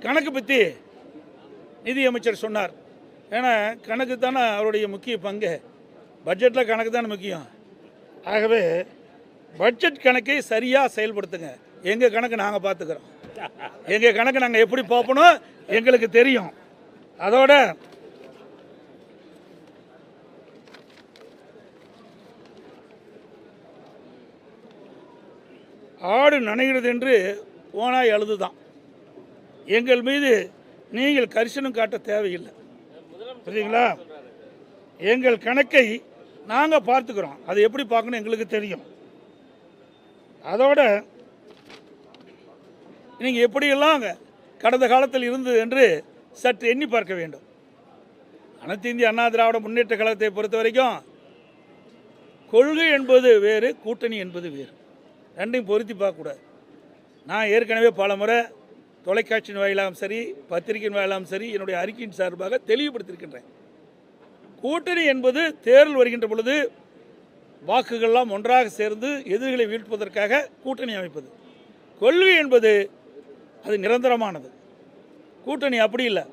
கணக்கு பற்றி நிதியமைச்சர் சொன்னார். ஏன்னா கணக்கு தானே அவருடைய முக்கிய பங்கு. பட்ஜெட்டில் கணக்கு தானே முக்கியம். ஆகவே பட்ஜெட் கணக்கை சரியாக செயல்படுத்துங்க. எங்கள் கணக்கு நாங்கள் பார்த்துக்கிறோம். எங்கள் கணக்கு நாங்கள் எப்படி பார்ப்பணும் எங்களுக்கு தெரியும். அதோட ஆடு நனைகிறது என்று ஓனாய் அழுதுதான். எங்கள் மீது நீங்கள் கரிசனம் காட்ட தேவையில்லை. புரியுங்களா? எங்கள் கணக்கை நாங்கள் பார்த்துக்கிறோம். அது எப்படி பார்க்கணும் எங்களுக்கு தெரியும். அதோட நீங்கள் எப்படியெல்லாம் கடந்த காலத்தில் இருந்தது என்று சற்று எண்ணி பார்க்க வேண்டும். அனைத்து இந்திய அண்ணா திராவிட முன்னேற்ற கழகத்தை பொறுத்த வரைக்கும் கொள்கை என்பது வேறு, கூட்டணி என்பது வேறு. ரெண்டையும் பொருத்தி பார்க்கக்கூடாது. நான் ஏற்கனவே பல முறை தொலைக்காட்சியின் வாயிலாகவும் சரி, பத்திரிகையின் வாயிலாகவும் சரி, என்னுடைய அறிக்கையின் சார்பாக தெளிவுபடுத்தியிருக்கின்றேன். கூட்டணி என்பது தேர்தல் வருகின்ற பொழுது வாக்குகள்லாம் ஒன்றாக சேர்ந்து எதிரிகளை வீழ்த்துவதற்காக கூட்டணி அமைப்பது. கொள்கை என்பது அது நிரந்தரமானது. கூட்டணி அப்படி இல்லை,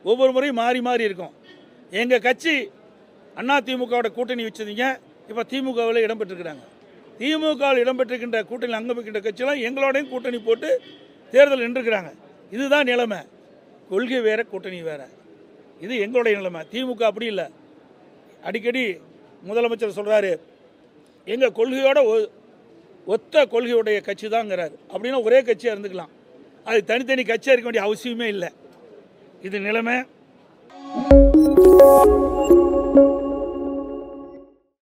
ஒவ்வொரு முறையும் மாறி மாறி இருக்கும். எங்கள் கட்சி அதிமுகவோட கூட்டணி வச்சதுங்க, இப்போ திமுகவில் இடம்பெற்றிருக்கிறாங்க. திமுகவில் இடம்பெற்றிருக்கின்ற கூட்டணி அங்கம் வைக்கின்ற கட்சியெல்லாம் எங்களோடையும் கூட்டணி போட்டு தேர்தல் நின்றுக்கிறாங்க. இதுதான் நிலைமை. கொள்கை வேற, கூட்டணி வேற. இது எங்களுடைய நிலைமை. திமுக அப்படி இல்லை. அடிக்கடி முதலமைச்சர் சொல்கிறாரு, எங்கள் கொள்கையோட ஒத்த கொள்கையுடைய கட்சி தாங்கிறாரு. அப்படின்னா ஒரே கட்சியாக இருந்துக்கலாம். அது தனித்தனி கட்சியாக இருக்க வேண்டிய அவசியமே இல்லை. இது நிலைமை.